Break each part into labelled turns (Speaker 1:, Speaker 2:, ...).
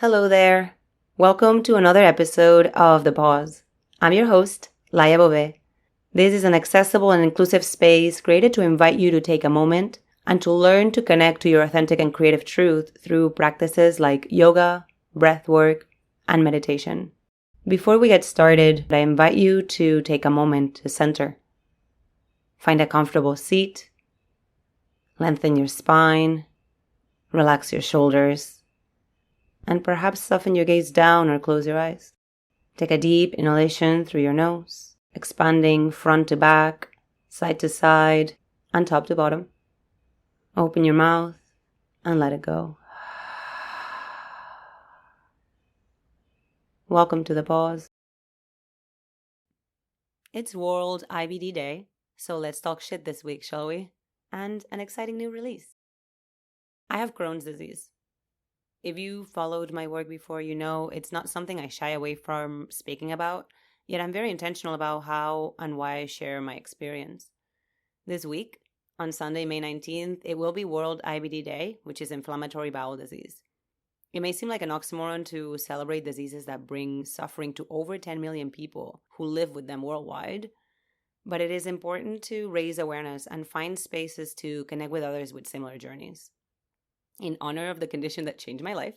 Speaker 1: Hello there. Welcome to another episode of The Pause. I'm your host, Laia Bove. This is an accessible and inclusive space created to invite you to take a moment and to learn to connect to your authentic and creative truth through practices like yoga, breath work, and meditation. Before we get started, I invite you to take a moment to center. Find a comfortable seat, lengthen your spine, relax your shoulders, and perhaps soften your gaze down or close your eyes. Take a deep inhalation through your nose, expanding front to back, side to side, and top to bottom. Open your mouth and let it go. Welcome to the pause. It's World IBD Day, so let's talk shit this week, shall we? And an exciting new release. I have Crohn's disease. If you followed my work before, you know it's not something I shy away from speaking about, yet I'm very intentional about how and why I share my experience. This week, on Sunday, May 19th, it will be World IBD Day, which is inflammatory bowel disease. It may seem like an oxymoron to celebrate diseases that bring suffering to over 10 million people who live with them worldwide, but it is important to raise awareness and find spaces to connect with others with similar journeys. In honor of the condition that changed my life,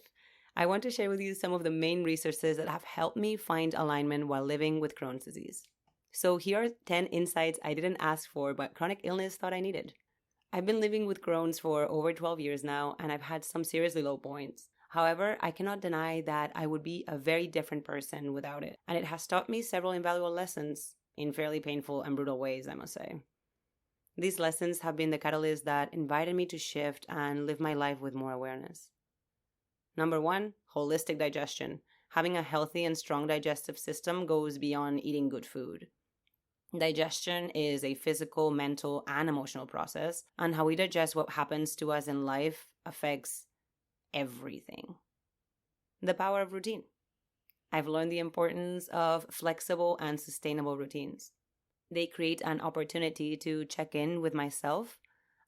Speaker 1: I want to share with you some of the main resources that have helped me find alignment while living with Crohn's disease. So here are 10 insights I didn't ask for, but chronic illness thought I needed. I've been living with Crohn's for over 12 years now, and I've had some seriously low points. However, I cannot deny that I would be a very different person without it, and it has taught me several invaluable lessons in fairly painful and brutal ways, I must say. These lessons have been the catalyst that invited me to shift and live my life with more awareness. Number 1, holistic digestion. Having a healthy and strong digestive system goes beyond eating good food. Digestion is a physical, mental, and emotional process, and how we digest what happens to us in life affects everything. The power of routine. I've learned the importance of flexible and sustainable routines. They create an opportunity to check in with myself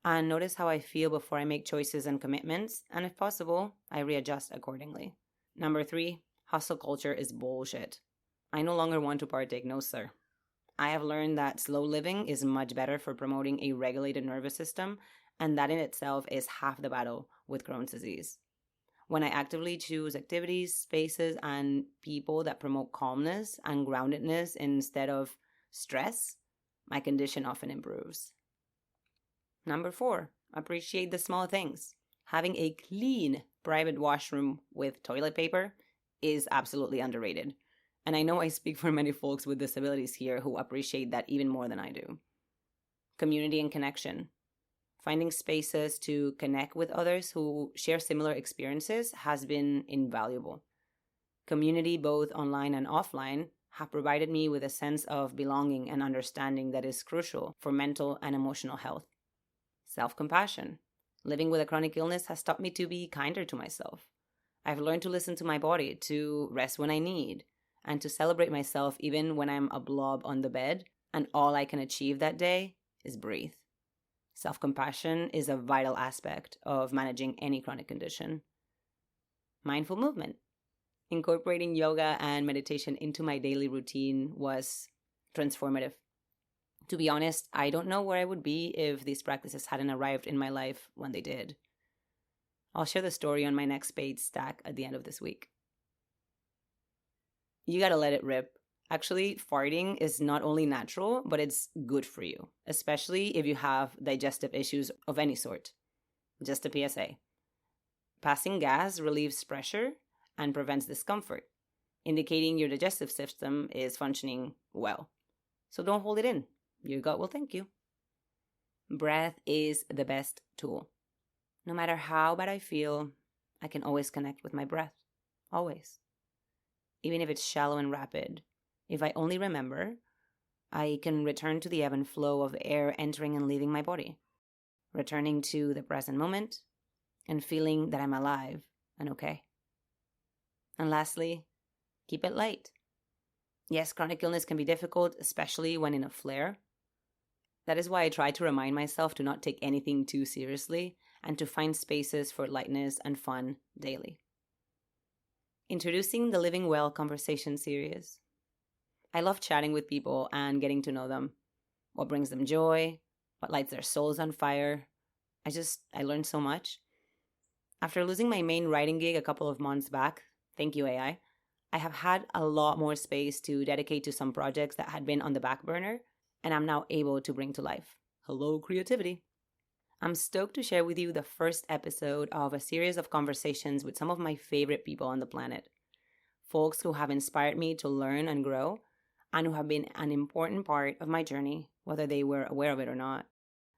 Speaker 1: and notice how I feel before I make choices and commitments, and if possible, I readjust accordingly. Number 3, hustle culture is bullshit. I no longer want to partake, no sir. I have learned that slow living is much better for promoting a regulated nervous system, and that in itself is half the battle with Crohn's disease. When I actively choose activities, spaces, and people that promote calmness and groundedness instead of stress, my condition often improves. Number 4, appreciate the small things. Having a clean private washroom with toilet paper is absolutely underrated. And I know I speak for many folks with disabilities here who appreciate that even more than I do. Community and connection. Finding spaces to connect with others who share similar experiences has been invaluable. Community, both online and offline, have provided me with a sense of belonging and understanding that is crucial for mental and emotional health. Self-compassion. Living with a chronic illness has taught me to be kinder to myself. I've learned to listen to my body, to rest when I need, and to celebrate myself even when I'm a blob on the bed and all I can achieve that day is breathe. Self-compassion is a vital aspect of managing any chronic condition. Mindful movement. Incorporating yoga and meditation into my daily routine was transformative. To be honest, I don't know where I would be if these practices hadn't arrived in my life when they did. I'll share the story on my next paid stack at the end of this week. You gotta let it rip. Actually, farting is not only natural, but it's good for you, especially if you have digestive issues of any sort. Just a PSA. Passing gas relieves pressure and prevents discomfort, indicating your digestive system is functioning well. So don't hold it in. Your gut will thank you. Breath is the best tool. No matter how bad I feel, I can always connect with my breath. Always. Even if it's shallow and rapid. If I only remember, I can return to the ebb and flow of air entering and leaving my body. Returning to the present moment and feeling that I'm alive and okay. And lastly, keep it light. Yes, chronic illness can be difficult, especially when in a flare. That is why I try to remind myself to not take anything too seriously and to find spaces for lightness and fun daily. introducing the Living Well conversation series. I love chatting with people and getting to know them. What brings them joy, what lights their souls on fire. I learned so much. After losing my main writing gig a couple of months back, thank you AI, I have had a lot more space to dedicate to some projects that had been on the back burner, and I'm now able to bring to life. Hello, creativity. I'm stoked to share with you the first episode of a series of conversations with some of my favorite people on the planet. Folks who have inspired me to learn and grow, and who have been an important part of my journey, whether they were aware of it or not.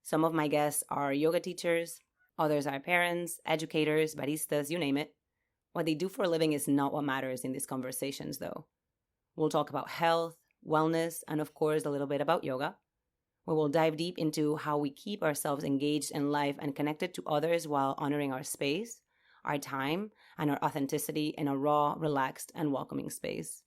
Speaker 1: Some of my guests are yoga teachers, others are parents, educators, baristas, you name it. What they do for a living is not what matters in these conversations, though. We'll talk about health, wellness, and of course, a little bit about yoga. We will dive deep into how we keep ourselves engaged in life and connected to others while honoring our space, our time, and our authenticity in a raw, relaxed, and welcoming space.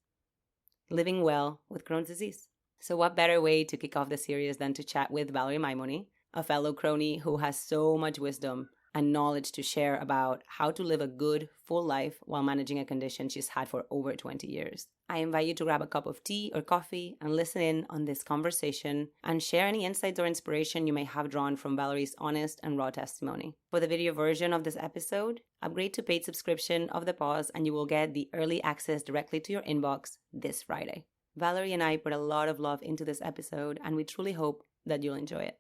Speaker 1: Living well with Crohn's disease. So what better way to kick off the series than to chat with Valerie Maimoni, a fellow crony who has so much wisdom and knowledge to share about how to live a good, full life while managing a condition she's had for over 20 years. I invite you to grab a cup of tea or coffee and listen in on this conversation and share any insights or inspiration you may have drawn from Valerie's honest and raw testimony. For the video version of this episode, upgrade to paid subscription of The Pause and you will get the early access directly to your inbox this Friday. Valerie and I put a lot of love into this episode and we truly hope that you'll enjoy it.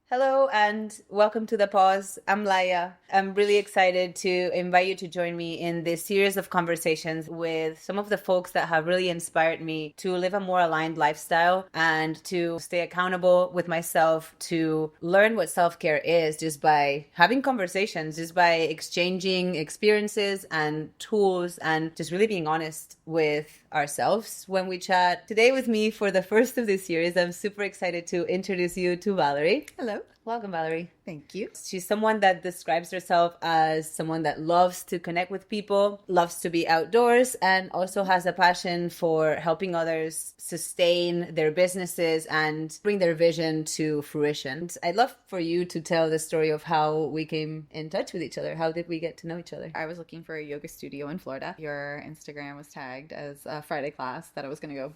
Speaker 1: Hello and welcome to The Pause. I'm Laia. I'm really excited to invite you to join me in this series of conversations with some of the folks that have really inspired me to live a more aligned lifestyle and to stay accountable with myself, to learn what self-care is just by having conversations, just by exchanging experiences and tools and just really being honest with ourselves when we chat. Today with me for the first of this series, I'm super excited to introduce you to Valerie.
Speaker 2: Hello.
Speaker 1: Welcome, Valerie.
Speaker 2: Thank you.
Speaker 1: She's someone that describes herself as someone that loves to connect with people, loves to be outdoors, and also has a passion for helping others sustain their businesses and bring their vision to fruition. I'd love for you to tell the story of how we came in touch with each other. How did we get to know each other?
Speaker 2: I was looking for a yoga studio in Florida. Your Instagram was tagged as a Friday class that I was going to go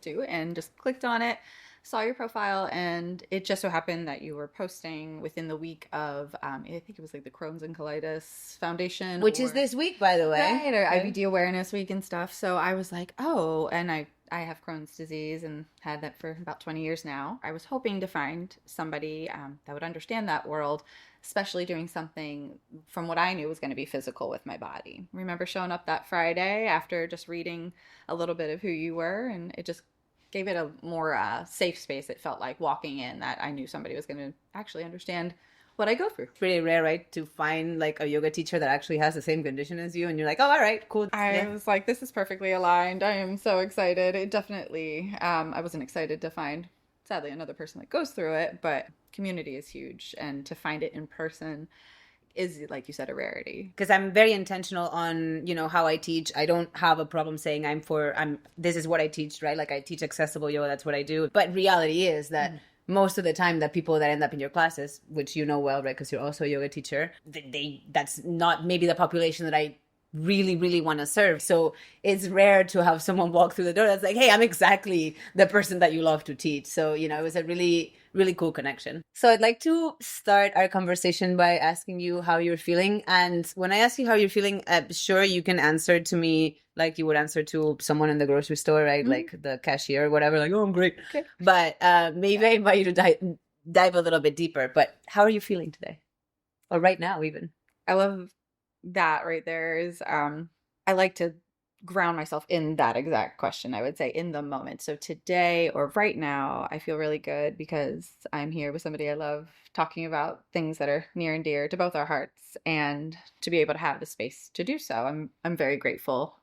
Speaker 2: to and just clicked on it. Saw your profile, and it just so happened that you were posting within the week of, I think it was like the Crohn's and Colitis Foundation.
Speaker 1: Which is this week, by the way.
Speaker 2: Right, or IBD Awareness Week and stuff. So I was like, oh, and I have Crohn's disease and had that for about 20 years now. I was hoping to find somebody that would understand that world, especially doing something from what I knew was going to be physical with my body. Remember showing up that Friday after just reading a little bit of who you were, and it just gave it a more safe space. It felt like walking in that I knew somebody was going to actually understand what I go through.
Speaker 1: It's pretty rare, right, to find like a yoga teacher that actually has the same condition as you and you're like, oh, all right, cool.
Speaker 2: I was like, this is perfectly aligned. I am so excited. It definitely, I wasn't excited to find, sadly, another person that goes through it, but community is huge, and to find it in person is, like you said, a rarity.
Speaker 1: Because I'm very intentional on, how I teach. I don't have a problem saying this is what I teach, right? Like I teach accessible yoga, that's what I do. But reality is that most of the time the people that end up in your classes, which you know well, right? Because you're also a yoga teacher, that's not maybe the population that I really, really want to serve. So it's rare to have someone walk through the door that's like, hey, I'm exactly the person that you love to teach. So, it was a really, really cool connection. So I'd like to start our conversation by asking you how you're feeling. And when I ask you how you're feeling, sure, you can answer to me like you would answer to someone in the grocery store, right? Mm-hmm. Like the cashier or whatever, like, oh, I'm great. Okay. But maybe I invite you to dive a little bit deeper. But how are you feeling today? Or right now even?
Speaker 2: I love that right there is, I like to ground myself in that exact question, I would say, in the moment. So today or right now, I feel really good because I'm here with somebody I love, talking about things that are near and dear to both our hearts, and to be able to have the space to do so. I'm very grateful.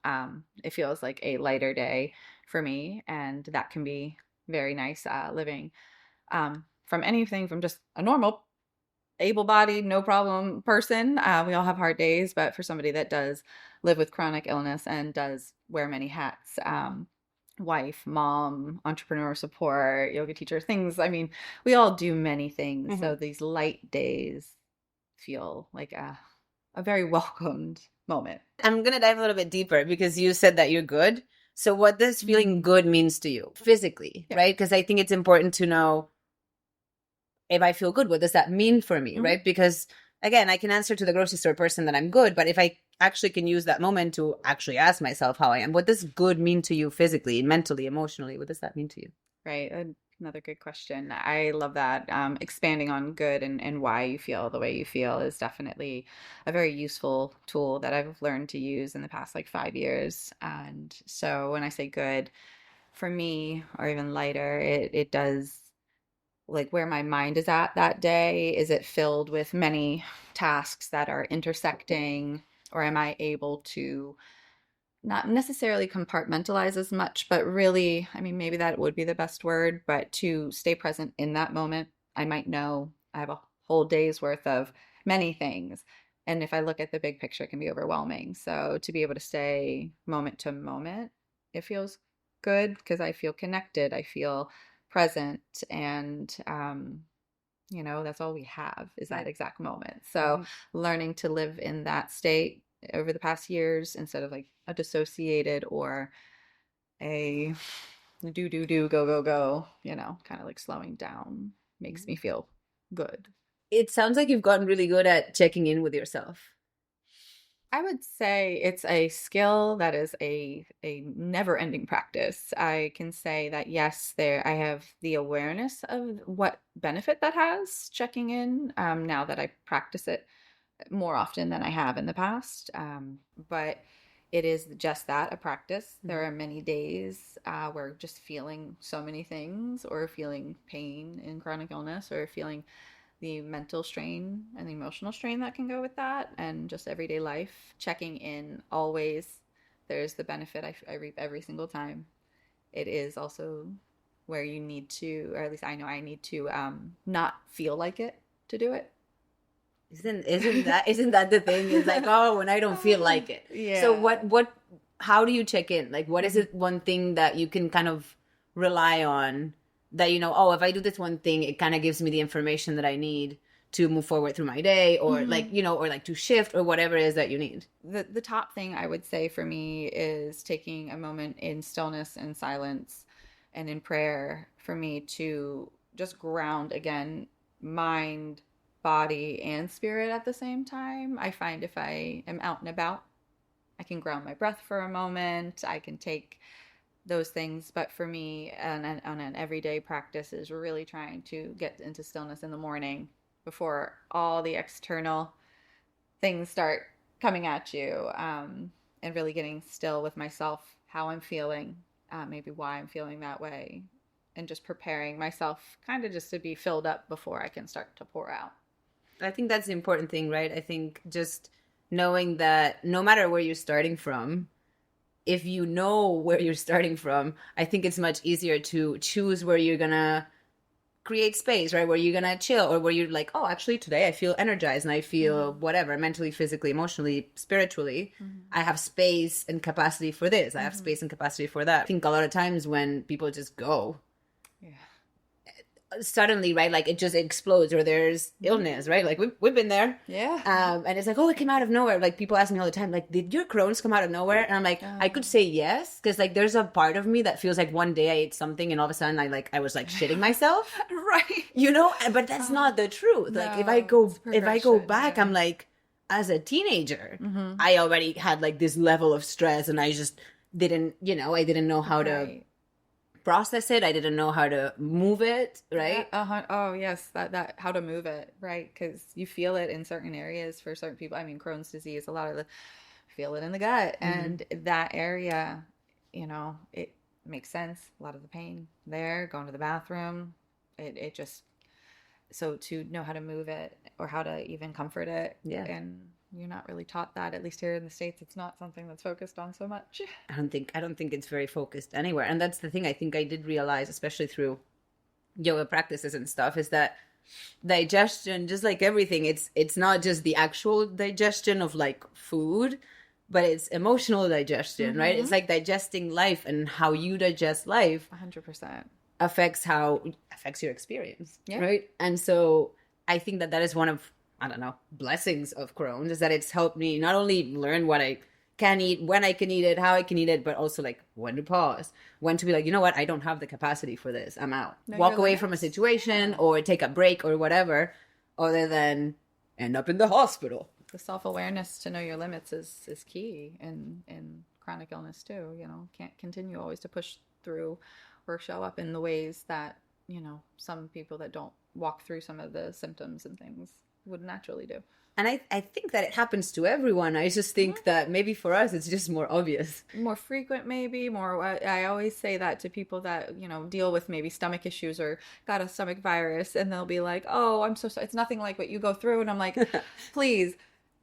Speaker 2: It feels like a lighter day for me, and that can be very nice, living from anything from just a normal able-bodied, no problem person. We all have hard days, but for somebody that does live with chronic illness and does wear many hats, wife, mom, entrepreneur support, yoga teacher, things. I mean, we all do many things.
Speaker 1: Mm-hmm.
Speaker 2: So these light days feel like a very welcomed moment.
Speaker 1: I'm going to dive a little bit deeper because you said that you're good. So what does feeling
Speaker 2: Mm.
Speaker 1: good means to you physically,
Speaker 2: Yeah.
Speaker 1: right? Because I think it's important to know, if I feel good, what does that mean for me,
Speaker 2: Mhm.
Speaker 1: right? Because again, I can answer to the grocery store person that I'm good, but if I actually can use that moment to actually ask myself how I am, what does good mean to you physically, mentally, emotionally? What does that mean to you?
Speaker 2: Right. Another good question. I love that. Expanding on good and why you feel the way you feel is definitely a very useful tool that I've learned to use in the past like 5 years. And so when I say good, for me, or even lighter, it does like where my mind is at that day. Is it filled with many tasks that are intersecting, or am I able to not necessarily compartmentalize as much, but really, I mean, maybe that would be the best word, but to stay present in that moment? I might know I have a whole day's worth of many things. And if I look at the big picture, it can be overwhelming. So to be able to stay moment to moment, it feels good because I feel connected, I feel present, and that's all we have is that
Speaker 1: Right.
Speaker 2: exact moment. So learning to live in that state over the past years instead of like a dissociated or a do go go go, kind of like slowing down makes me feel good.
Speaker 1: It sounds like you've gotten really good at checking in with yourself.
Speaker 2: I would say it's a skill that is a never-ending practice. I can say that yes, there I have the awareness of what benefit that has checking in, now that I practice it more often than I have in the past. But it is just that, a practice. There are many days where just feeling so many things, or feeling pain in chronic illness, or feeling the mental strain and the emotional strain that can go with that, and just everyday life, checking in always. There's the benefit I reap every single time. It is also where you need to, or at least I know I need to, not feel like it to do it.
Speaker 1: Isn't that the thing? It's like, oh, when I don't feel like it. So
Speaker 2: Yeah.
Speaker 1: what how do you check in? Like, what is
Speaker 2: Mhm.
Speaker 1: it, one thing that you can kind of rely on, that oh, if I do this one thing, it kind of gives me the information that I need to move forward through my day, or like,
Speaker 2: Mhm.
Speaker 1: or like to shift, or whatever it is that you need.
Speaker 2: The top thing I would say for me is taking a moment in stillness and silence and in prayer for me to just ground again, mind, body, and spirit at the same time. I find if I am out and about, I can ground my breath for a moment. I can take those things. But for me, on an everyday practice, is really trying to get into stillness in the morning before all the external things start coming at you, and really getting still with myself, how I'm feeling, maybe why I'm feeling that way, and just preparing myself kind of just to be filled up before I can start to pour out.
Speaker 1: I think that's the important thing, right? I think just knowing that no matter where you're starting from, if you know where you're starting from, I think it's much easier to choose where you're gonna create space, right? Where you're gonna chill, or where you're like, oh, actually today I feel energized and I feel
Speaker 2: Mm-hmm.
Speaker 1: whatever, mentally, physically, emotionally, spiritually.
Speaker 2: Mm-hmm.
Speaker 1: I have space and capacity for this. I have
Speaker 2: Mm-hmm.
Speaker 1: space and capacity for that. I think a lot of times when people just go,
Speaker 2: Yeah.
Speaker 1: suddenly, right, like it just explodes, or there's illness,
Speaker 2: Mm-hmm.
Speaker 1: right? Like we've been there.
Speaker 2: Yeah.
Speaker 1: And it's like, oh, it came out of nowhere. Like people ask me all the time, like, did your Crohn's come out of nowhere? And I'm like, I could say yes, because like there's a part of me that feels like one day I ate something and all of a sudden I was like shitting myself,
Speaker 2: Right.
Speaker 1: but that's not the truth. Like if I
Speaker 2: No,
Speaker 1: go
Speaker 2: it's
Speaker 1: if I go
Speaker 2: progression.
Speaker 1: back,
Speaker 2: Yeah.
Speaker 1: I'm like, as a teenager,
Speaker 2: Mm-hmm.
Speaker 1: I already had like this level of stress, and I just didn't, I didn't know how to
Speaker 2: Right.
Speaker 1: process it. I didn't know how to move it,
Speaker 2: Yeah.
Speaker 1: right?
Speaker 2: Uh-huh. Oh, yes. That how to move it, right? Because you feel it in certain areas for certain people. I mean, Crohn's disease, a lot of the feel it in the gut,
Speaker 1: Mm-hmm.
Speaker 2: and that area, it makes sense. A lot of the pain there, going to the bathroom, it just so to know how to move it or how to even comfort it,
Speaker 1: Yeah.
Speaker 2: and you're not really taught that. At least here in the States, it's not something that's focused on so much.
Speaker 1: I don't think it's very focused anywhere. And that's the thing I think I did realize, especially through yoga practices and stuff, is that digestion, just like everything, it's not just the actual digestion of like food, but it's emotional digestion, right? It's
Speaker 2: Mm-hmm.
Speaker 1: like digesting life, and how you digest life
Speaker 2: 100%.
Speaker 1: affects your experience,
Speaker 2: Yeah.
Speaker 1: right? And so I think that is one of, I don't know, blessings of Crohn's, is that it's helped me not only learn what I can eat, when I can eat it, how I can eat it, but also like when to pause, when to be like, you know what, I don't have the capacity for this, I'm out.
Speaker 2: Know
Speaker 1: Walk
Speaker 2: your
Speaker 1: away
Speaker 2: limits.
Speaker 1: from a situation,
Speaker 2: Yeah.
Speaker 1: or take a break or whatever, other than end up in the hospital.
Speaker 2: The self-awareness to know your limits is key in chronic illness too. You know, can't continue always to push through or show up in the ways that, you know, some people that don't walk through some of the symptoms and things would naturally do.
Speaker 1: And I think that it happens to everyone. I just think that maybe for us, it's just more obvious.
Speaker 2: More frequent, maybe more. I always say that to people that, you know, deal with maybe stomach issues or got a stomach virus, and they'll be like, oh, I'm so sorry. It's nothing like what you go through. And I'm like, please,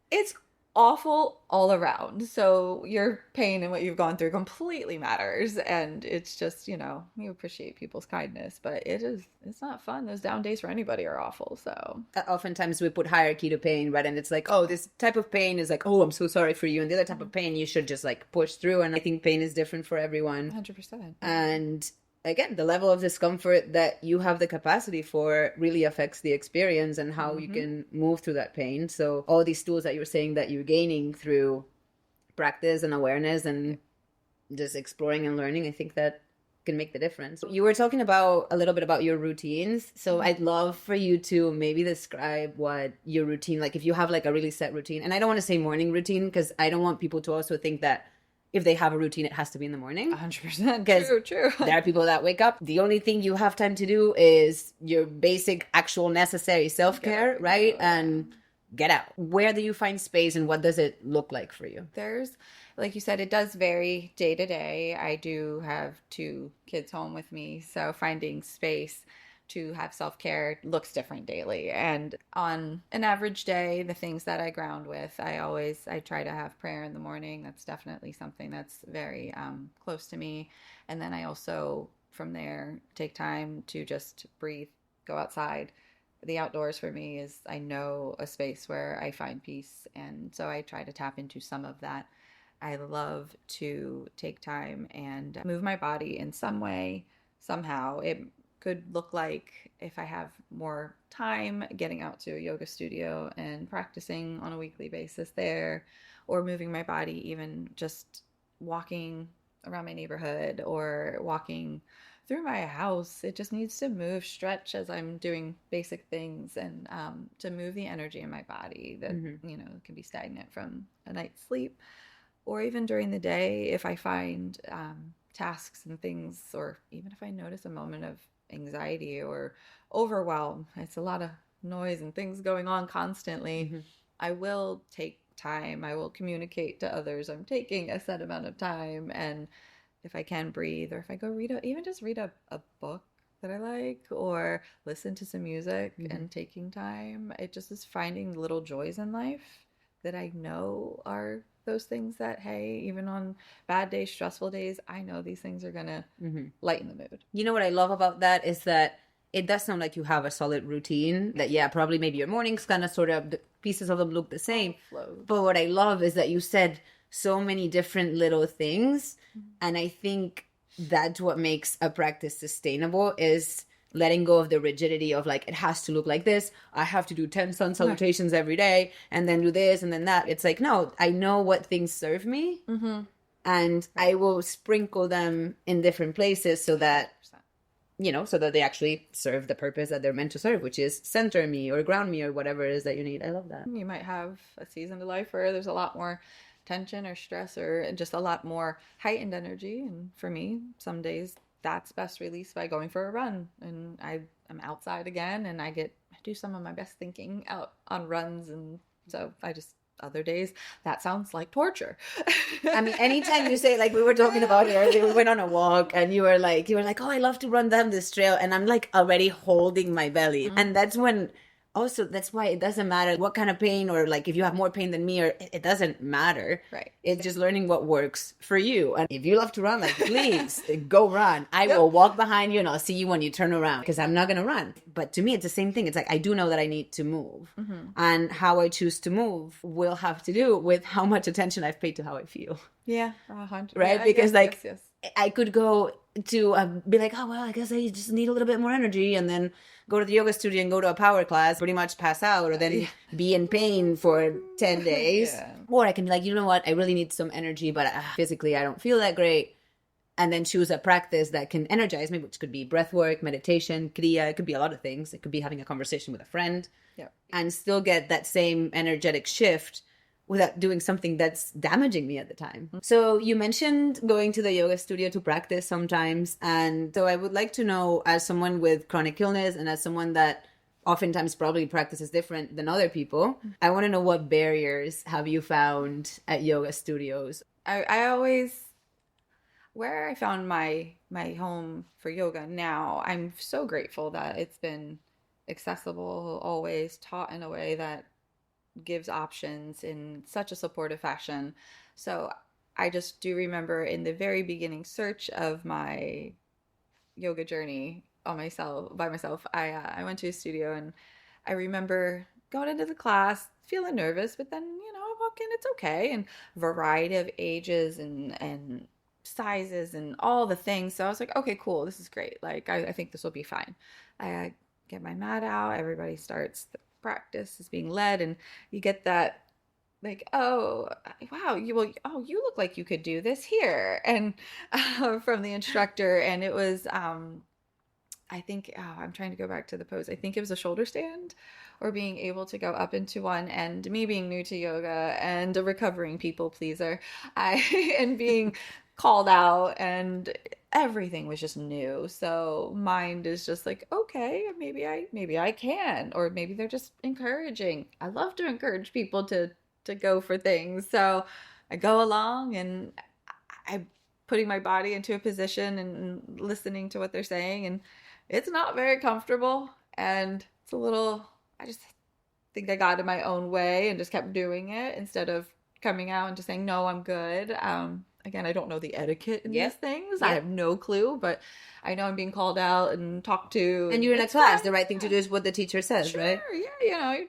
Speaker 2: it's awful all around. So your pain and what you've gone through completely matters. And it's just, you know, you appreciate people's kindness, but it's not fun. Those down days for anybody are awful. So
Speaker 1: Oftentimes we put hierarchy to pain, right? And it's like, oh, this type of pain is like, oh, I'm so sorry for you. And the other type of pain, you should just like push through. And I think pain is different for everyone.
Speaker 2: 100%.
Speaker 1: And again, the level of discomfort that you have the capacity for really affects the experience and how you can move through that pain. So all these tools that you were saying that you're gaining through practice and awareness and just exploring and learning, I think that can make the difference. You were talking about a little bit about your routines. So I'd love for you to maybe describe what your routine, like if you have like a really set routine, and I don't want to say morning routine because I don't want people to also think that if they have a routine, it has to be in the morning.
Speaker 2: 100%. True.
Speaker 1: There are people that wake up. The only thing you have time to do is your basic, actual, necessary self-care, right? And get out. Where do you find space, and what does it look like for you?
Speaker 2: There's, like you said, it does vary day to day. I do have 2 kids home with me, so finding space to have self-care looks different daily. And on an average day, the things that I ground with, I try to have prayer in the morning. That's definitely something that's very close to me. And then I also, from there, take time to just breathe, go outside. The outdoors for me is, I know, a space where I find peace. And so I try to tap into some of that. I love to take time and move my body in some way, somehow. It could look like, if I have more time, getting out to a yoga studio and practicing on a weekly basis there, or moving my body, even just walking around my neighborhood or walking through my house. It just needs to move, stretch as I'm doing basic things, and to move the energy in my body that, you know, can be stagnant from a night's sleep. Or even during the day, if I find tasks and things, or even if I notice a moment of anxiety or overwhelm, it's a lot of noise and things going on constantly, I will take time. I will communicate to others I'm taking a set amount of time, and if I can breathe, or if I go read a book that I like, or listen to some music and taking time. It just is finding little joys in life that I know are those things that, hey, even on bad days, stressful days, I know these things are gonna lighten the mood.
Speaker 1: You know what I love about that is that it does sound like you have a solid routine. That, yeah, probably maybe your mornings kind of sort of, the pieces of them look the same. But what I love is that you said so many different little things. And I think that's what makes a practice sustainable, is letting go of the rigidity of like, it has to look like this. I have to do 10 sun salutations every day and then do this and then that. It's like, no, I know what things serve me and I will sprinkle them in different places so that, you know, so that they actually serve the purpose that they're meant to serve, which is center me or ground me or whatever it is that you need. I love that.
Speaker 2: You might have a season of life where there's a lot more tension or stress or just a lot more heightened energy. And for me, some days that's best released by going for a run. And I'm outside again, and I do some of my best thinking out on runs. And so other days, that sounds like torture.
Speaker 1: I mean, anytime you say, like we were talking about earlier, we went on a walk and you were like, oh, I love to run down this trail. And I'm like already holding my belly. And that's when
Speaker 3: Also, that's why it doesn't matter what kind of pain, or like if you have more pain than me, or it doesn't matter.
Speaker 2: Right.
Speaker 3: It's just learning what works for you. And if you love to run, like please go run. I will walk behind you and I'll see you when you turn around, because I'm not going to run. But to me, it's the same thing. It's like I do know that I need to move. And how I choose to move will have to do with how much attention I've paid to how I feel.
Speaker 2: Yeah, 100.
Speaker 3: Right?
Speaker 2: Yeah,
Speaker 3: Because
Speaker 2: yes,
Speaker 3: like
Speaker 2: yes.
Speaker 3: I could go to be like, oh, well, I guess I just need a little bit more energy, and then go to the yoga studio and go to a power class, pretty much pass out, or then be in pain for 10 days.
Speaker 2: Yeah.
Speaker 3: Or I can be like, you know what, I really need some energy, but physically I don't feel that great. And then choose a practice that can energize me, which could be breath work, meditation, kriya. It could be a lot of things. It could be having a conversation with a friend.
Speaker 2: Yeah.
Speaker 3: And still get that same energetic shift without doing something that's damaging me at the time. So you mentioned going to the yoga studio to practice sometimes. And so I would like to know, as someone with chronic illness and as someone that oftentimes probably practices different than other people, I want to know, what barriers have you found at yoga studios?
Speaker 2: I always, where I found my home for yoga now, I'm so grateful that it's been accessible, always taught in a way that gives options in such a supportive fashion. So I just do remember in the very beginning search of my yoga journey on myself by myself, I went to a studio, and I remember going into the class feeling nervous, but then I walk in, it's okay, and variety of ages and sizes and all the things. So I was like, okay, cool, this is great. Like I think this will be fine. I get my mat out, everybody starts, the practice is being led, and you get that like, oh wow, you look like you could do this here, and from the instructor. And it was I think, I'm trying to go back to the pose. I think it was a shoulder stand, or being able to go up into one. And me being new to yoga and a recovering people pleaser, and being called out, and everything was just new. So mind is just like, okay, maybe I can, or maybe they're just encouraging. I love to encourage people to go for things. So I go along, and I putting my body into a position and listening to what they're saying, and it's not very comfortable, and it's a little, I just think I got in my own way and just kept doing it instead of coming out and just saying, no, I'm good. Again, I don't know the etiquette in these things. I have no clue, but I know I'm being called out and talked to.
Speaker 3: And you're in a class. The right thing to do is what the teacher says, right?
Speaker 2: Yeah,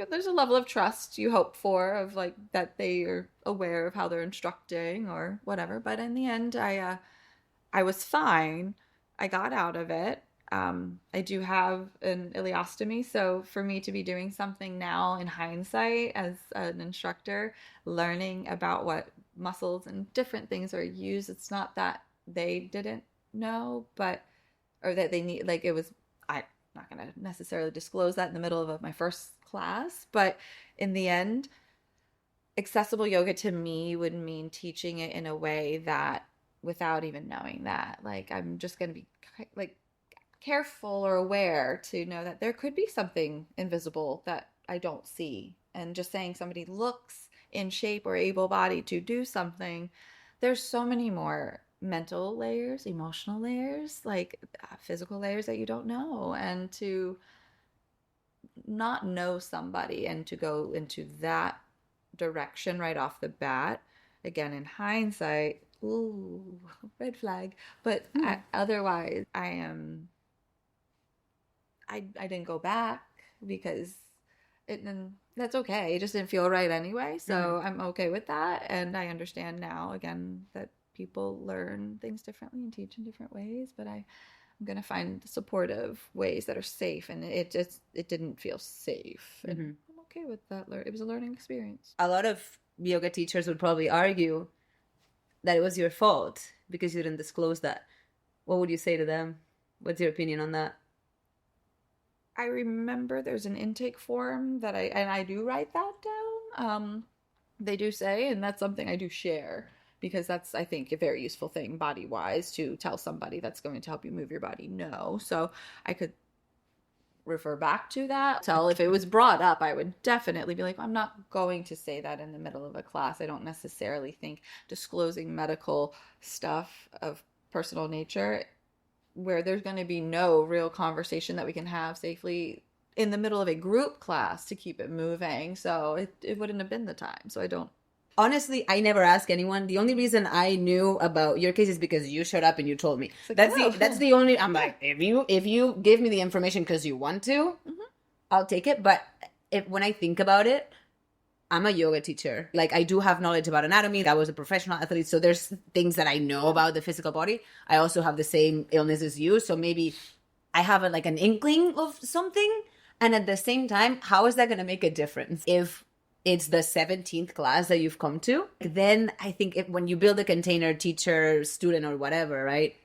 Speaker 2: there's a level of trust you hope for, of like that they are aware of how they're instructing or whatever. But in the end, I was fine. I got out of it. I do have an ileostomy, so for me to be doing something now in hindsight as an instructor, learning about what muscles and different things are used, it's not that they didn't know, but, or that they need, like, it was, I'm not going to necessarily disclose that in the middle of my first class, but in the end, accessible yoga to me would mean teaching it in a way that, without even knowing that, like, I'm just going to be like careful or aware to know that there could be something invisible that I don't see. And just saying somebody looks in shape or able-bodied to do something, there's so many more mental layers, emotional layers, like physical layers that you don't know. And to not know somebody and to go into that direction right off the bat, again, in hindsight, ooh, red flag. But otherwise, I didn't go back because and that's okay. It just didn't feel right anyway. So I'm okay with that. And I understand now, again, that people learn things differently and teach in different ways. But I'm going to find supportive ways that are safe. And it didn't feel safe. And I'm okay with that. It was a learning experience.
Speaker 3: A lot of yoga teachers would probably argue that it was your fault because you didn't disclose that. What would you say to them? What's your opinion on that?
Speaker 2: I remember there's an intake form that I do write that down. They do say, and that's something I do share, because that's, I think, a very useful thing body-wise, to tell somebody that's going to help you move your body no. So I could refer back to that. So if it was brought up, I would definitely be like, I'm not going to say that in the middle of a class. I don't necessarily think disclosing medical stuff of personal nature, where there's going to be no real conversation that we can have safely, in the middle of a group class to keep it moving. So it wouldn't have been the time. So I don't.
Speaker 3: Honestly, I never ask anyone. The only reason I knew about your case is because you showed up and you told me.
Speaker 2: Like,
Speaker 3: That's the only. I'm like, if you give me the information because you want to, I'll take it. But when I think about it, I'm a yoga teacher. Like, I do have knowledge about anatomy. I was a professional athlete, so there's things that I know about the physical body. I also have the same illness as you, so maybe I have like an inkling of something. And at the same time, how is that going to make a difference if it's the 17th class that you've come to? Then I think when you build a container, teacher, student, or whatever, right?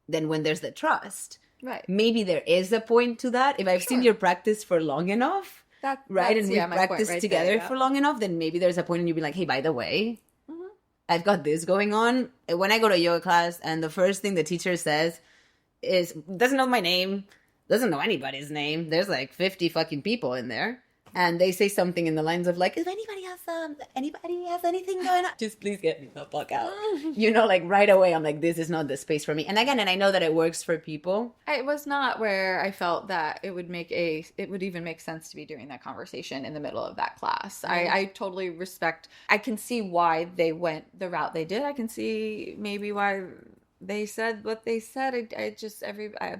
Speaker 3: Then when there's the trust,
Speaker 2: Right.
Speaker 3: maybe there is a point to that. If I've seen your practice for long enough, right, and we've practiced together for long enough, then maybe there's a point and you'll be like, hey, by the way, I've got this going on. When I go to yoga class and the first thing the teacher says is, doesn't know my name, doesn't know anybody's name. There's like 50 fucking people in there. And they say something in the lines of like, if anybody has anything going on, just please get me the fuck out. You know, like right away, I'm like, this is not the space for me. And again, and I know that it works for people.
Speaker 2: It was not where I felt that it would even make sense to be doing that conversation in the middle of that class. I totally respect. I can see why they went the route they did. I can see maybe why they said what they said.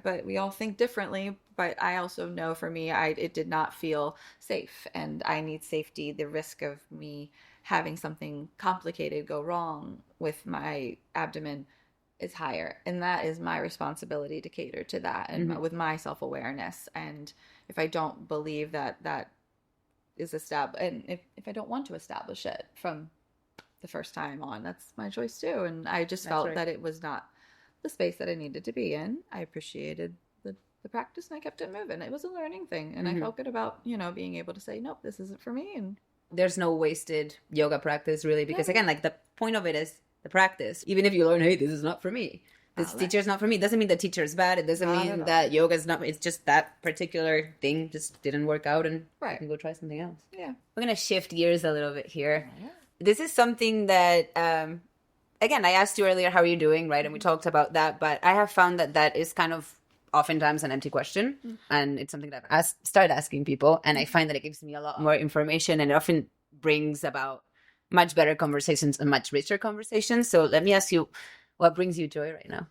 Speaker 2: But we all think differently. But I also know for me, it did not feel safe, and I need safety. The risk of me having something complicated go wrong with my abdomen is higher, and that is my responsibility to cater to that, and with my self-awareness. And if I don't believe that is established, and if I don't want to establish it from the first time on, that's my choice too. And I just felt that it was not the space that I needed to be in. I appreciated the practice, and I kept it moving. It was a learning thing, and I felt good about, being able to say, nope, this isn't for me. And
Speaker 3: there's no wasted yoga practice, really, because again, like the point of it is the practice. Even if you learn, hey, this is not for me, this teacher's not for me, it doesn't mean the teacher is bad. It doesn't mean that yoga is not. It's just that particular thing just didn't work out, and you can go try something else.
Speaker 2: Yeah,
Speaker 3: we're gonna shift gears a little bit here. This is something that again, I asked you earlier, how are you doing, right? And we talked about that, but I have found that is kind of oftentimes an empty question, and it's something that I've started asking people, and I find that it gives me a lot more information, and it often brings about much better conversations and much richer conversations. So let me ask you, what brings you joy right now?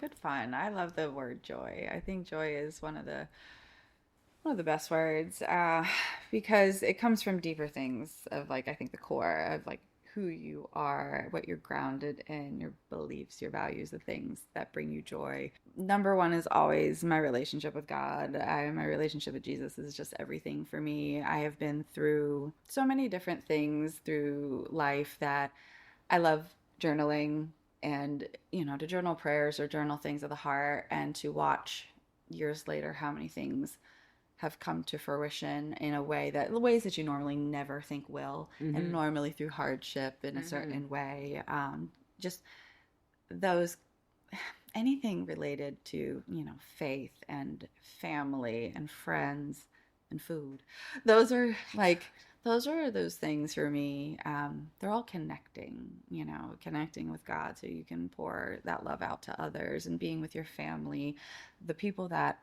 Speaker 2: Good fun. I love the word joy. I think joy is one of the best words, because it comes from deeper things of, like, I think the core of like who you are, what you're grounded in, your beliefs, your values, the things that bring you joy. Number one is always my relationship with God. My relationship with Jesus is just everything for me. I have been through so many different things through life that I love journaling, and, to journal prayers or journal things of the heart, and to watch years later how many things have come to fruition in a way that, the ways that you normally never think will, and normally through hardship in a certain way. Just those, anything related to, faith and family and friends and food. Those are those things for me. They're all connecting with God, so you can pour that love out to others, and being with your family, the people that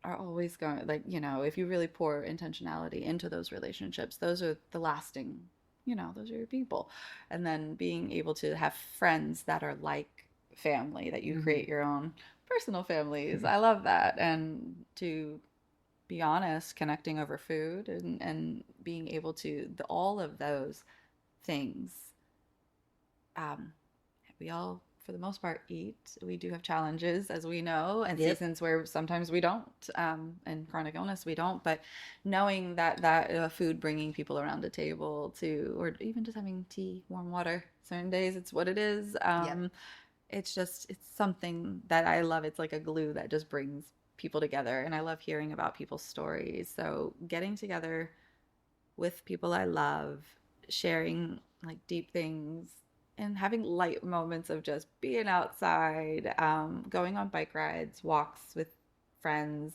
Speaker 2: are always going, if you really pour intentionality into those relationships, those are the lasting, those are your people. And then being able to have friends that are like family, that you create your own personal families. I love that. And to be honest, connecting over food, and being able to, all of those things, we all, for the most part, eat. We do have challenges, as we know, and seasons where sometimes we don't, and chronic illness we don't. But knowing that food bringing people around a table or even just having tea, warm water, certain days it's what it is. It's something that I love. It's like a glue that just brings people together, and I love hearing about people's stories. So getting together with people I love, sharing like deep things, and having light moments of just being outside, going on bike rides, walks with friends,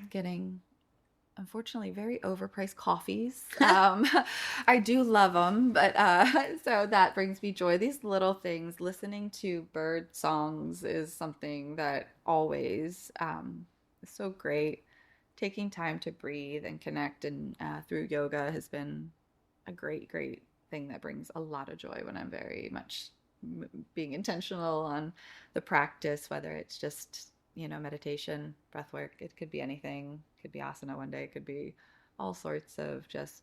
Speaker 2: getting, unfortunately, very overpriced coffees. I do love them, but so that brings me joy. These little things, listening to bird songs is something that always so great. Taking time to breathe and connect and through yoga has been a great thing that brings a lot of joy when I'm very much being intentional on the practice, whether it's just, meditation, breath work. It could be anything. It could be asana one day. It could be all sorts of just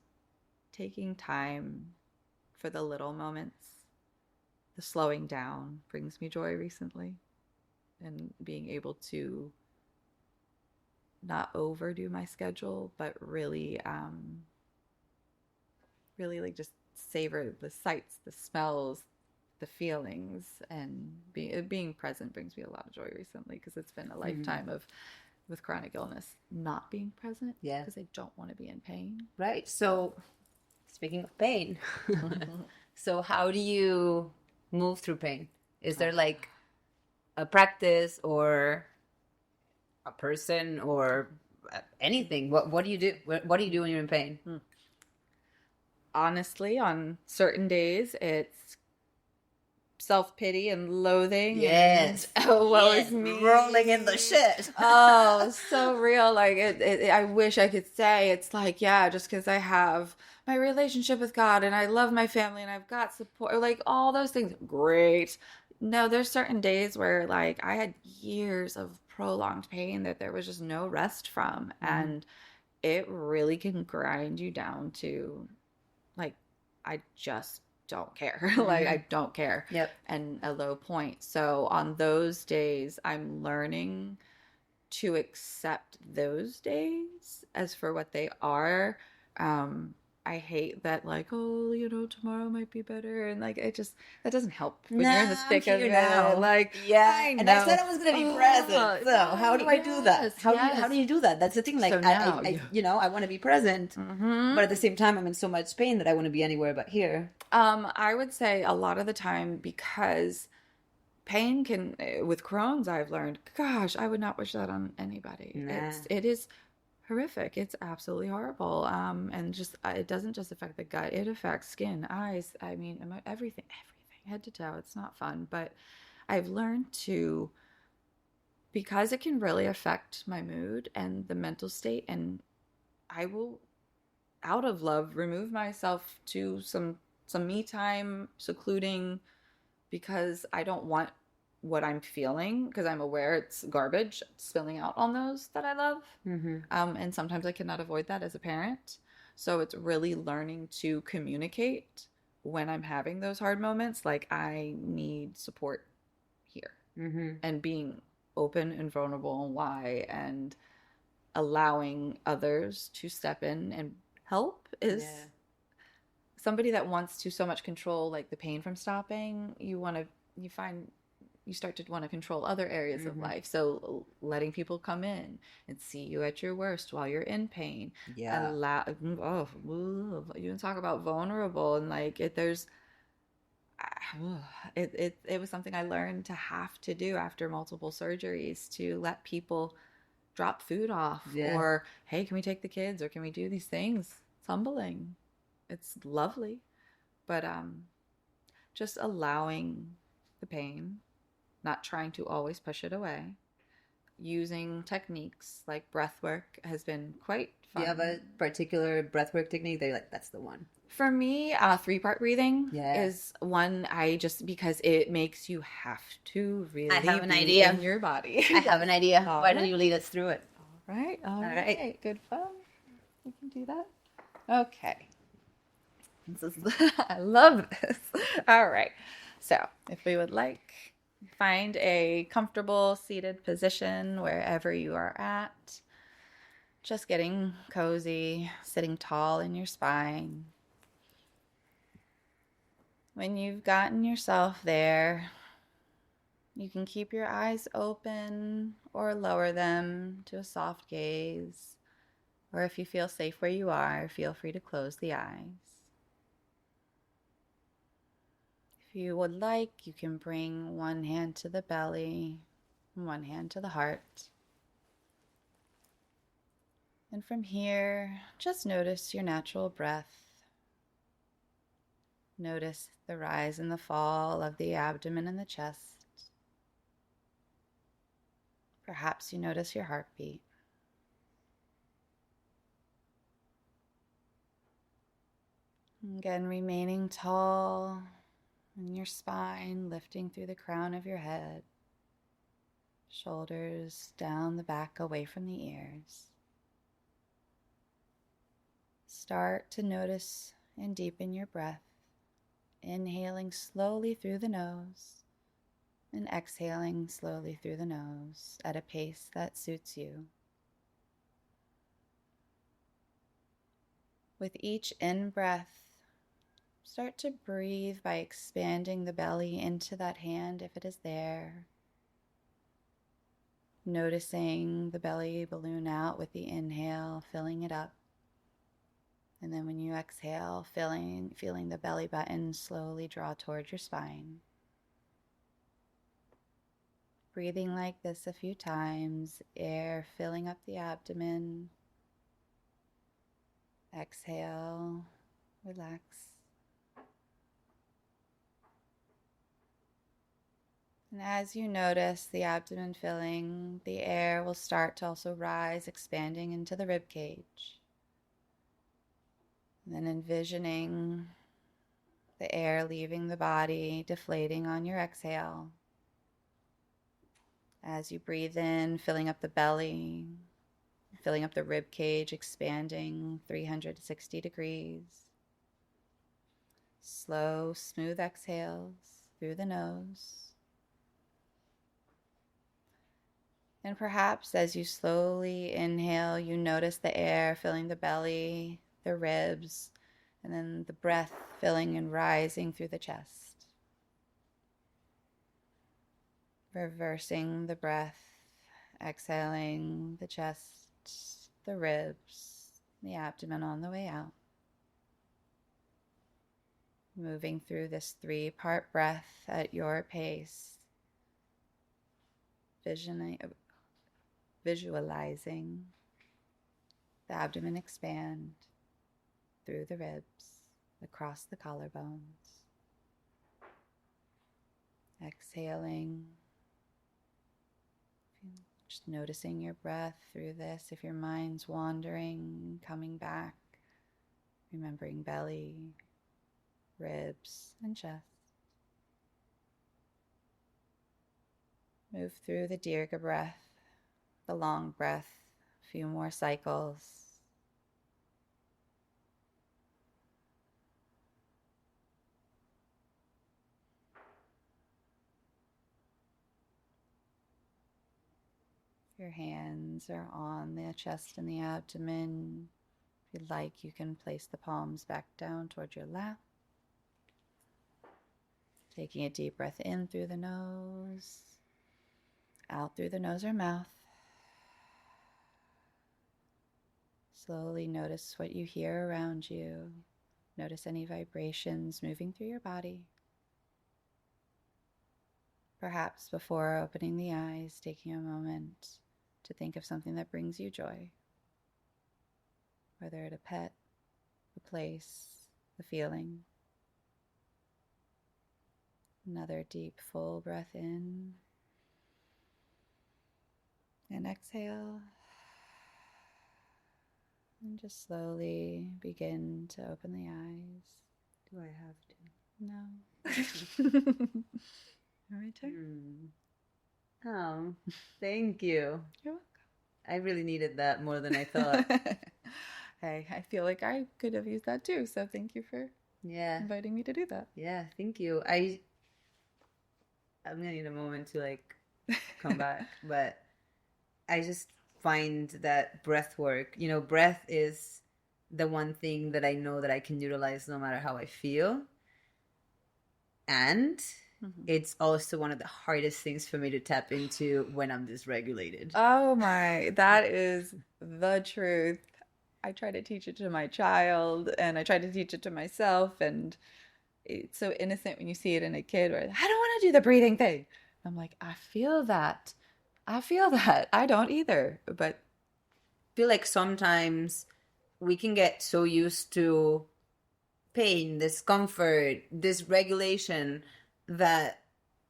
Speaker 2: taking time for the little moments. The slowing down brings me joy recently, and being able to not overdo my schedule, but really like just savor the sights, the smells, the feelings, and being present brings me a lot of joy recently, because it's been a lifetime of, with chronic illness, not being present, because I don't want to be in pain.
Speaker 3: Right. So speaking of pain, so how do you move through pain? Is there like a practice or a person or anything? What do you do? What do you do when you're in pain?
Speaker 2: Honestly, on certain days, it's self-pity and loathing.
Speaker 3: Yes.
Speaker 2: And, oh, woe is me.
Speaker 3: Rolling in the shit.
Speaker 2: Oh, so real. Like, I wish I could say it's like, yeah, just because I have my relationship with God and I love my family and I've got support, like all those things. Great. No, there's certain days where, like, I had years of prolonged pain that there was just no rest from. And it really can grind you down to, like, I just don't care. Like, I don't care.
Speaker 3: Yep.
Speaker 2: And a low point. So on those days, I'm learning to accept those days as for what they are. I hate that, like, oh, tomorrow might be better. And, like, that doesn't help when you're in the thick of it.
Speaker 3: Now.
Speaker 2: Like,
Speaker 3: yeah. And I said I was going to be present. So how do I do that? How do you do that? That's the thing. Like,
Speaker 2: So now,
Speaker 3: I want to be present, but at the same time, I'm in so much pain that I want to be anywhere but here.
Speaker 2: I would say a lot of the time, because pain can, with Crohn's, I've learned, gosh, I would not wish that on anybody.
Speaker 3: Nah.
Speaker 2: It is horrific. It's absolutely horrible. And just, it doesn't just affect the gut. It affects skin, eyes. I mean, everything, head to toe. It's not fun. But I've learned to, because it can really affect my mood and the mental state, and I will, out of love, remove myself to some me time, secluding, because I don't want what I'm feeling, because I'm aware it's garbage spilling out on those that I love. And sometimes I cannot avoid that as a parent. So it's really learning to communicate when I'm having those hard moments, like, I need support here. And being open and vulnerable and why, and allowing others to step in and help is somebody that wants to so much control, like, the pain from stopping. You start to want to control other areas of life. So letting people come in and see you at your worst while you're in pain.
Speaker 3: Yeah.
Speaker 2: You can talk about vulnerable, and, like, it was something I learned to have to do after multiple surgeries, to let people drop food off, or, hey, can we take the kids, or can we do these things? It's humbling. It's lovely. But just allowing the pain, not trying to always push it away. Using techniques like breath work has been quite fun.
Speaker 3: Do you have a particular breathwork technique that you're like, that's the one?
Speaker 2: For me, 3-part breathing is one. Because it makes you have to really
Speaker 3: I have an
Speaker 2: be
Speaker 3: idea
Speaker 2: in your body.
Speaker 3: I have an idea. Why don't you lead us through it?
Speaker 2: All right.
Speaker 3: All right.
Speaker 2: Good fun. We can do that. Okay. I love this. All right. So if we would like, find a comfortable seated position wherever you are at. Just getting cozy, sitting tall in your spine. When you've gotten yourself there, you can keep your eyes open or lower them to a soft gaze. Or if you feel safe where you are, feel free to close the eyes. If you would like, you can bring one hand to the belly, one hand to the heart. And from here, just notice your natural breath. Notice the rise and the fall of the abdomen and the chest. Perhaps you notice your heartbeat. Again, remaining tall in your spine, lifting through the crown of your head, shoulders down the back, away from the ears. Start to notice and deepen your breath, inhaling slowly through the nose and exhaling slowly through the nose at a pace that suits you. With each in-breath, start to breathe by expanding the belly into that hand if it is there. Noticing the belly balloon out with the inhale, filling it up. And then when you exhale, feeling the belly button slowly draw towards your spine. Breathing like this a few times, air filling up the abdomen. Exhale, relax. And as you notice the abdomen filling, the air will start to also rise, expanding into the rib cage. And then envisioning the air leaving the body, deflating on your exhale. As you breathe in, filling up the belly, filling up the rib cage, expanding 360 degrees. Slow, smooth exhales through the nose. And perhaps as you slowly inhale, you notice the air filling the belly, the ribs, and then the breath filling and rising through the chest. Reversing the breath, exhaling the chest, the ribs, the abdomen on the way out. Moving through this 3-part breath at your pace. Visualizing the abdomen expand through the ribs, across the collarbones. Exhaling. Just noticing your breath through this. If your mind's wandering, coming back, remembering belly, ribs, and chest. Move through the Dirga breath, the long breath, a few more cycles. Your hands are on the chest and the abdomen. If you'd like, you can place the palms back down towards your lap. Taking a deep breath in through the nose, out through the nose or mouth. Slowly notice what you hear around you. Notice any vibrations moving through your body. Perhaps before opening the eyes, taking a moment to think of something that brings you joy. Whether it's a pet, a place, a feeling. Another deep, full breath in. And exhale. And just slowly begin to open the eyes.
Speaker 3: Do I have to?
Speaker 2: No. All right, turn.
Speaker 3: Oh, thank you.
Speaker 2: You're welcome.
Speaker 3: I really needed that more than I thought.
Speaker 2: Hey, I feel like I could have used that too, so thank you for inviting me to do that.
Speaker 3: Yeah, thank you. I'm gonna need a moment to come back, but I just find that breath work, breath is the one thing that I know that I can utilize no matter how I feel. And it's also one of the hardest things for me to tap into when I'm dysregulated.
Speaker 2: Oh my, that is the truth. I try to teach it to my child and I try to teach it to myself, and it's so innocent when you see it in a kid where I don't want to do the breathing thing. I'm like, I feel that. I don't either. But
Speaker 3: I feel like sometimes we can get so used to pain, discomfort, dysregulation that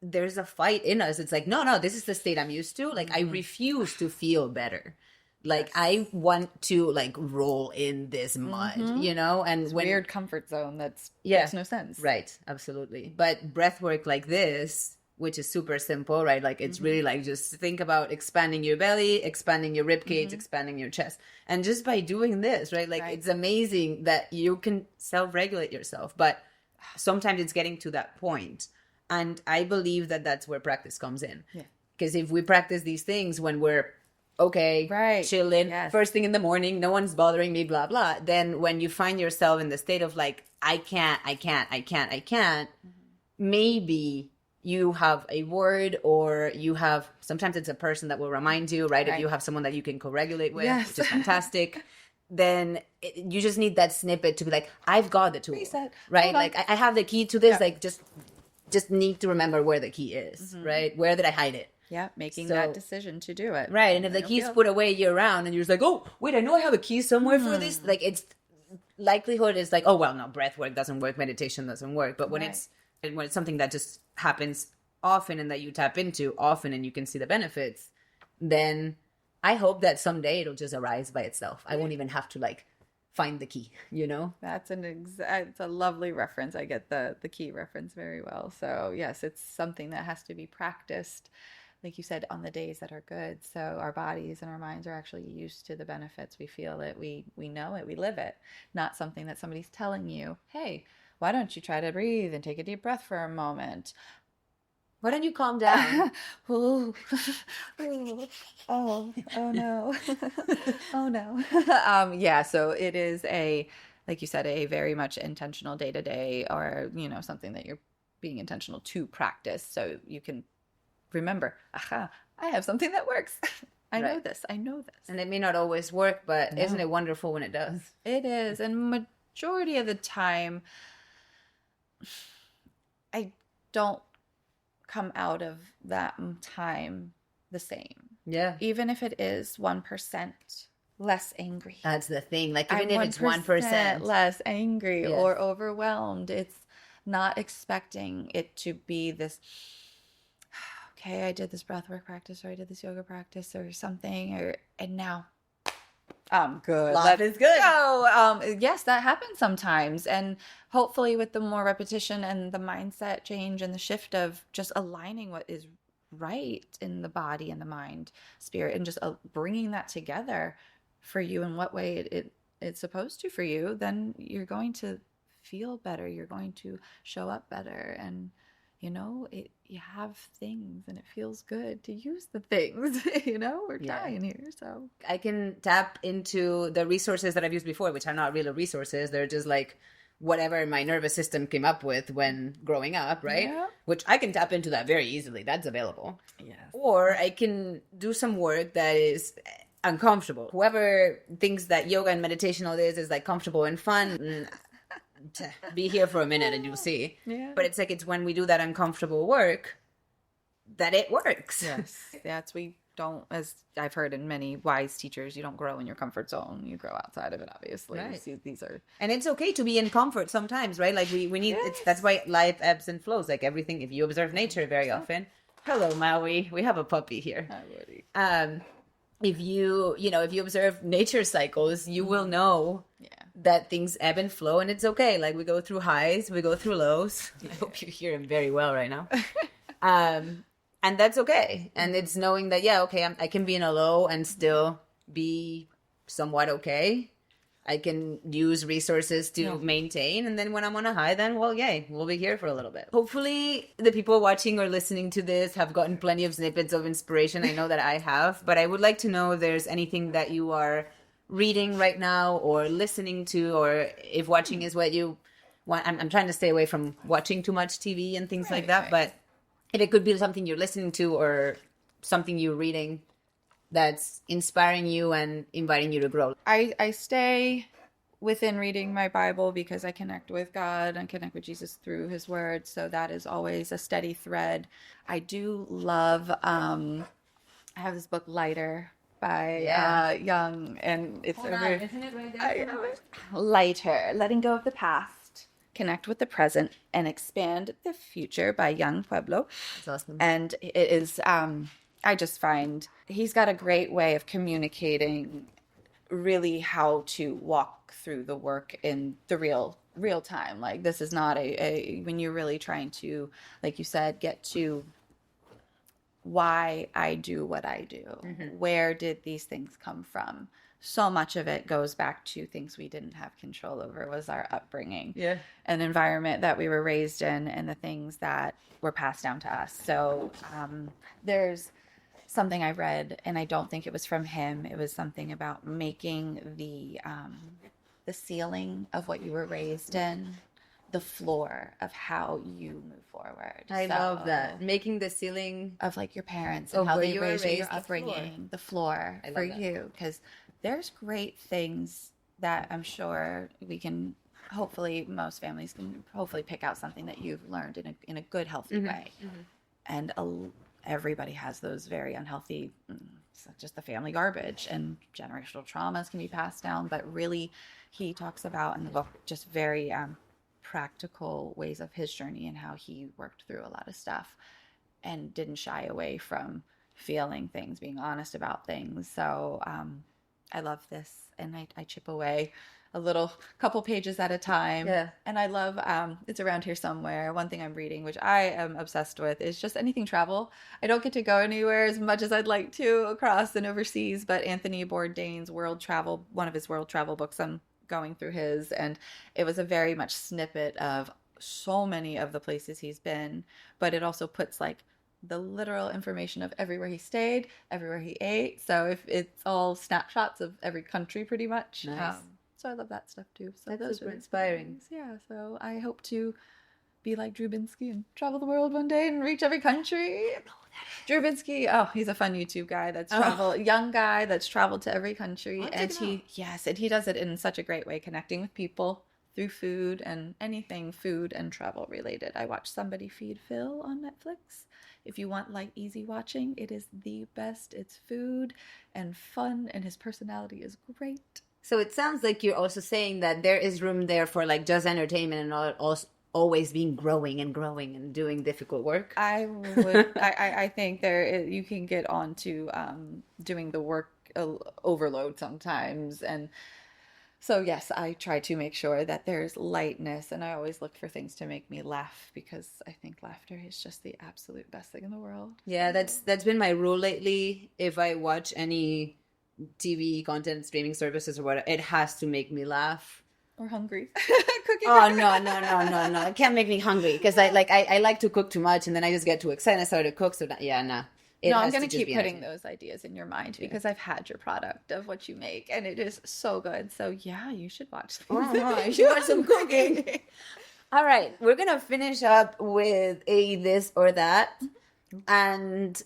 Speaker 3: there's a fight in us. It's like, no, this is the state I'm used to. Like, I refuse to feel better. Like I want to like roll in this mud, you know, and
Speaker 2: It's
Speaker 3: when
Speaker 2: weird comfort zone makes no sense.
Speaker 3: Right, absolutely. But breath work like this, which is super simple, right? Like it's really like just think about expanding your belly, expanding your rib cage, expanding your chest. And just by doing this, right? Like it's amazing that you can self-regulate yourself, but sometimes it's getting to that point. And I believe that that's where practice comes in.
Speaker 2: Yeah.
Speaker 3: Because if we practice these things when we're chilling, first thing in the morning, no one's bothering me, blah, blah. Then when you find yourself in the state of like, I can't, maybe you have a word or you have, sometimes it's a person that will remind you, right? If you have someone that you can co-regulate with, which is fantastic, then you just need that snippet to be like, I've got the tool, right? Like I have the key to this, like just need to remember where the key is, right? Where did I hide it?
Speaker 2: Yeah, making that decision to do it.
Speaker 3: Right, and if the key's put away year round and you're just like, oh, wait, I know I have a key somewhere for this. Like it's likelihood is like, oh, well, no, breath work doesn't work, meditation doesn't work. But when it's something that just happens often and that you tap into often and you can see the benefits, then I hope that someday it'll just arise by itself. I won't even have to like find the key, you know?
Speaker 2: That's it's a lovely reference. I get the key reference very well. So yes, it's something that has to be practiced, like you said, on the days that are good. So our bodies and our minds are actually used to the benefits. We feel it, we know it, we live it. Not something that somebody's telling you, hey, why don't you try to breathe and take a deep breath for a moment?
Speaker 3: Why don't you calm down?
Speaker 2: Oh no. Oh no. Yeah, so it is like you said, a very much intentional day to day, or, you know, something that you're being intentional to practice. So you can remember, I have something that works. I know this.
Speaker 3: And it may not always work, but isn't it wonderful when it does?
Speaker 2: It is. And majority of the time, I don't come out of that time the same.
Speaker 3: Yeah.
Speaker 2: Even if it is 1% less angry.
Speaker 3: That's the thing. Like even if it's 1%
Speaker 2: less angry or overwhelmed, it's not expecting it to be this, okay, I did this breathwork practice or I did this yoga practice or something, and now I'm good.
Speaker 3: Life is good.
Speaker 2: Go. Yes, that happens sometimes. And hopefully with the more repetition and the mindset change and the shift of just aligning what is right in the body and the mind, spirit, and just bringing that together for you in what way it's supposed to for you, then you're going to feel better. You're going to show up better. And you know, you have things and it feels good to use the things, you know, we're trying here. So
Speaker 3: I can tap into the resources that I've used before, which are not really resources. They're just like whatever my nervous system came up with when growing up, right? Yeah. Which I can tap into that very easily. That's available.
Speaker 2: Yes.
Speaker 3: Or I can do some work that is uncomfortable. Whoever thinks that yoga and meditation all this is like comfortable and fun, be here for a minute and you'll see.
Speaker 2: Yeah.
Speaker 3: But it's like, it's when we do that uncomfortable work that it works.
Speaker 2: Yes. That's, we don't, as I've heard in many wise teachers, you don't grow in your comfort zone. You grow outside of it, obviously.
Speaker 3: Right.
Speaker 2: See, these are,
Speaker 3: and it's okay to be in comfort sometimes, right? Like we need, that's why life ebbs and flows. Like everything, if you observe nature very often. Hello, Maui. We have a puppy here.
Speaker 2: Hi, buddy.
Speaker 3: If you observe nature cycles, you will know that things ebb and flow, and it's okay. Like we go through highs, we go through lows. I hope you hear him very well right now. And that's okay. And it's knowing that, I can be in a low and still be somewhat okay. I can use resources to maintain. And then when I'm on a high, then, well, yay, we'll be here for a little bit. Hopefully the people watching or listening to this have gotten plenty of snippets of inspiration. I know that I have, but I would like to know if there's anything that you are reading right now or listening to, or if watching is what you want. I'm trying to stay away from watching too much TV and things like that, but it could be something you're listening to or something you're reading that's inspiring you and inviting you to grow.
Speaker 2: I stay within reading my Bible because I connect with God and connect with Jesus through his word. So that is always a steady thread. I do love, I have this book, Lighter, by Young, and it's
Speaker 3: Hold on, isn't it right there?
Speaker 2: I have it. Lighter, Letting Go of the Past, Connect with the Present, and Expand the Future by Young Pueblo.
Speaker 3: That's awesome.
Speaker 2: And it is, I just find he's got a great way of communicating really how to walk through the work in the real time. Like, this is not a when you're really trying to, like you said, get to why I do what I do. Where did these things come from? So much of it goes back to things we didn't have control over, was our upbringing, an environment that we were raised in, and the things that were passed down to us. So there's something I read, and I don't think it was from him. It was something about making the ceiling of what you were raised in the floor of how you move forward.
Speaker 3: I love that. Making the ceiling
Speaker 2: of like your parents and how they raised you, your
Speaker 3: the
Speaker 2: upbringing, the floor for you. Because there's great things that I'm sure we can, hopefully most families can hopefully pick out something that you've learned in a good, healthy way. And everybody has those very unhealthy, just the family garbage, and generational traumas can be passed down. But really, he talks about in the book just very practical ways of his journey and how he worked through a lot of stuff and didn't shy away from feeling things, being honest about things. So I love this, and I chip away a couple pages at a time. And I love, it's around here somewhere. One thing I'm reading, which I am obsessed with, is just anything travel. I don't get to go anywhere as much as I'd like to across and overseas, but Anthony Bourdain's one of his world travel books, I'm going through his, and it was a very much snippet of so many of the places he's been, but it also puts like the literal information of everywhere he stayed, everywhere he ate. So if it's all snapshots of every country pretty much.
Speaker 3: Nice.
Speaker 2: So I love that stuff too. So
Speaker 3: that's super inspiring.
Speaker 2: Yeah. So I hope to be like Drew Binsky and travel the world one day and reach every country. Drew Binsky, he's a fun YouTube guy young guy that's traveled to every country. And he does it in such a great way, connecting with people through food and anything food and travel related. I watched Somebody Feed Phil on Netflix. If you want light, easy watching, it is the best. It's food and fun, and his personality is great.
Speaker 3: So it sounds like you're also saying that there is room there for like just entertainment and also always being growing and doing difficult work.
Speaker 2: I think you can get on to doing the work overload sometimes. And so, yes, I try to make sure that there's lightness, and I always look for things to make me laugh, because I think laughter is just the absolute best thing in the world.
Speaker 3: Yeah, that's been my rule lately. If I watch any TV content, streaming services or whatever, it has to make me laugh.
Speaker 2: Or hungry.
Speaker 3: Cooking. Oh, no. It can't make me hungry, because I like to cook too much, and then I just get too excited and I start to cook. So
Speaker 2: I'm going to keep putting those ideas in your mind, because I've had your product of what you make, and it is so good. So yeah, you should watch things.
Speaker 3: You should watch some cooking. All right, we're going to finish up with a this or that. And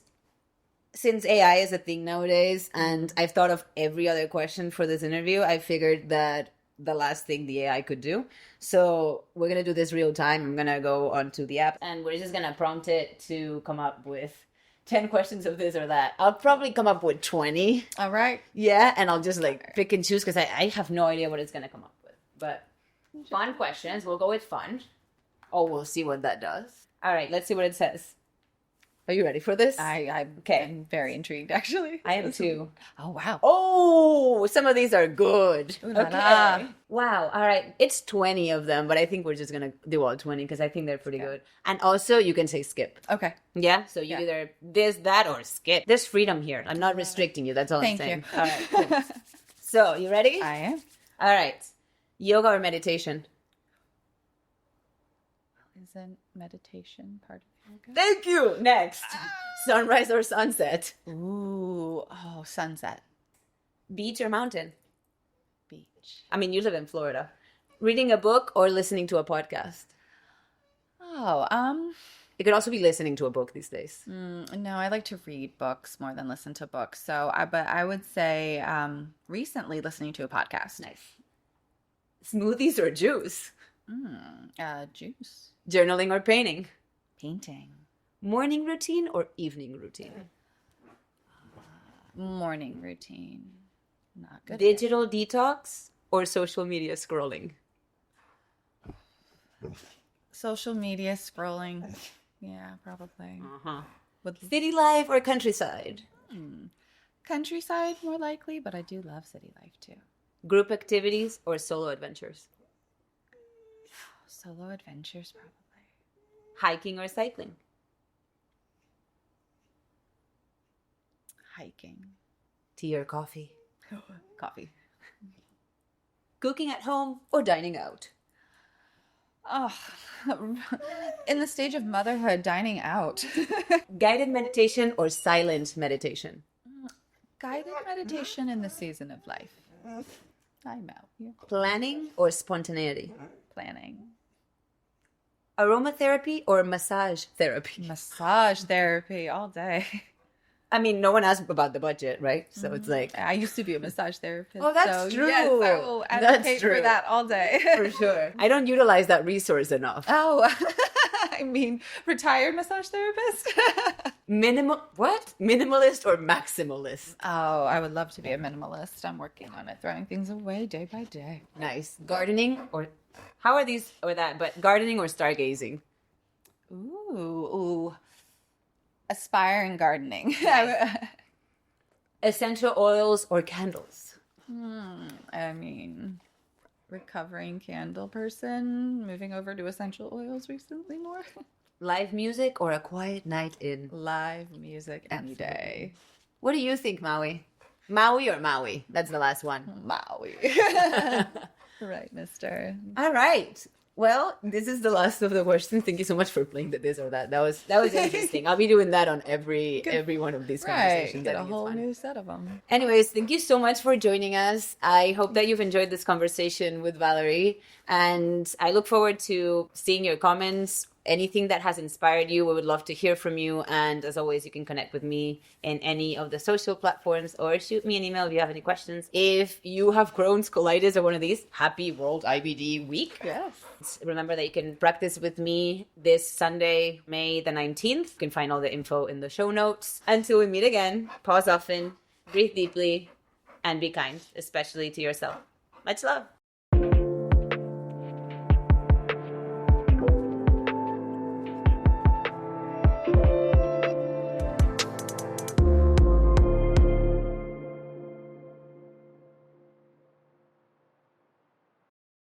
Speaker 3: since AI is a thing nowadays, and I've thought of every other question for this interview, I figured that the last thing the AI could do. So we're going to do this real time. I'm going to go onto the app, and we're just going to prompt it to come up with 10 questions of this or that. I'll probably come up with 20.
Speaker 2: All right.
Speaker 3: Yeah, and I'll just pick and choose, because I have no idea what it's going to come up with. But fun questions. We'll go with fun. Oh, we'll see what that does. All right, let's see what it says. Are you ready for this?
Speaker 2: I'm very intrigued, actually.
Speaker 3: I am too.
Speaker 2: Oh, wow.
Speaker 3: Oh, some of these are good.
Speaker 2: Ooh, okay.
Speaker 3: Wow. All right. It's 20 of them, but I think we're just going to do all 20, because I think they're pretty good. And also, you can say skip.
Speaker 2: Okay.
Speaker 3: Yeah? So you either this, that, or skip. There's freedom here. I'm not restricting you. That's all I'm saying.
Speaker 2: Thank you.
Speaker 3: All right. Cool. So, you ready?
Speaker 2: I am.
Speaker 3: All right. Yoga or meditation?
Speaker 2: Isn't meditation part of yoga?
Speaker 3: Thank you. Next. Sunrise or sunset?
Speaker 2: Ooh. Sunset.
Speaker 3: Beach or mountain?
Speaker 2: Beach.
Speaker 3: I mean, you live in Florida. Reading a book or listening to a podcast? It could also be listening to a book these days.
Speaker 2: No, I like to read books more than listen to books. But I would say recently listening to a podcast.
Speaker 3: Nice. Smoothies or juice?
Speaker 2: Juice.
Speaker 3: Journaling or painting?
Speaker 2: Painting.
Speaker 3: Morning routine or evening routine?
Speaker 2: Morning routine. Not good.
Speaker 3: Digital detox or social media scrolling?
Speaker 2: Social media scrolling. Yeah, probably.
Speaker 3: City life or countryside?
Speaker 2: Countryside more likely, but I do love city life too.
Speaker 3: Group activities or solo adventures?
Speaker 2: Solo adventures, probably.
Speaker 3: Hiking or cycling?
Speaker 2: Hiking.
Speaker 3: Tea or coffee?
Speaker 2: Coffee.
Speaker 3: Cooking at home or dining out?
Speaker 2: Oh, in the stage of motherhood, dining out.
Speaker 3: Guided meditation or silent meditation?
Speaker 2: Guided meditation in the season of life. I'm out. Yeah.
Speaker 3: Planning or spontaneity?
Speaker 2: Planning.
Speaker 3: Aromatherapy or massage therapy?
Speaker 2: Massage therapy all day.
Speaker 3: I mean, no one asked about the budget, right? So it's like...
Speaker 2: I used to be a massage therapist.
Speaker 3: Oh, that's
Speaker 2: so
Speaker 3: true.
Speaker 2: Yes, I will advocate for that all day.
Speaker 3: For sure. I don't utilize that resource enough.
Speaker 2: Oh, I mean, retired massage therapist?
Speaker 3: Minimalist or maximalist?
Speaker 2: Oh, I would love to be a minimalist. I'm working on it, throwing things away day by day.
Speaker 3: Nice. Gardening or... How are these or that? But gardening or stargazing?
Speaker 2: Ooh. Aspiring gardening.
Speaker 3: Essential oils or candles?
Speaker 2: I mean, recovering candle person, moving over to essential oils recently more.
Speaker 3: Live music or a quiet night in?
Speaker 2: Live music any day.
Speaker 3: What do you think, Maui? Maui or Maui? That's the last one.
Speaker 2: Maui. Right, mister.
Speaker 3: All right. Well, this is the last of the questions. Thank you so much for playing the this or that. That was interesting. I'll be doing that on every one of these conversations.
Speaker 2: Get a whole new set of them.
Speaker 3: Anyways, thank you so much for joining us. I hope that you've enjoyed this conversation with Valerie, and I look forward to seeing your comments. Anything that has inspired you, we would love to hear from you. And as always, you can connect with me in any of the social platforms or shoot me an email if you have any questions. If you have Crohn's, colitis, or one of these, happy World IBD Week.
Speaker 2: Yes.
Speaker 3: Remember that you can practice with me this Sunday, May the 19th. You can find all the info in the show notes. Until we meet again, pause often, breathe deeply, and be kind, especially to yourself. Much love.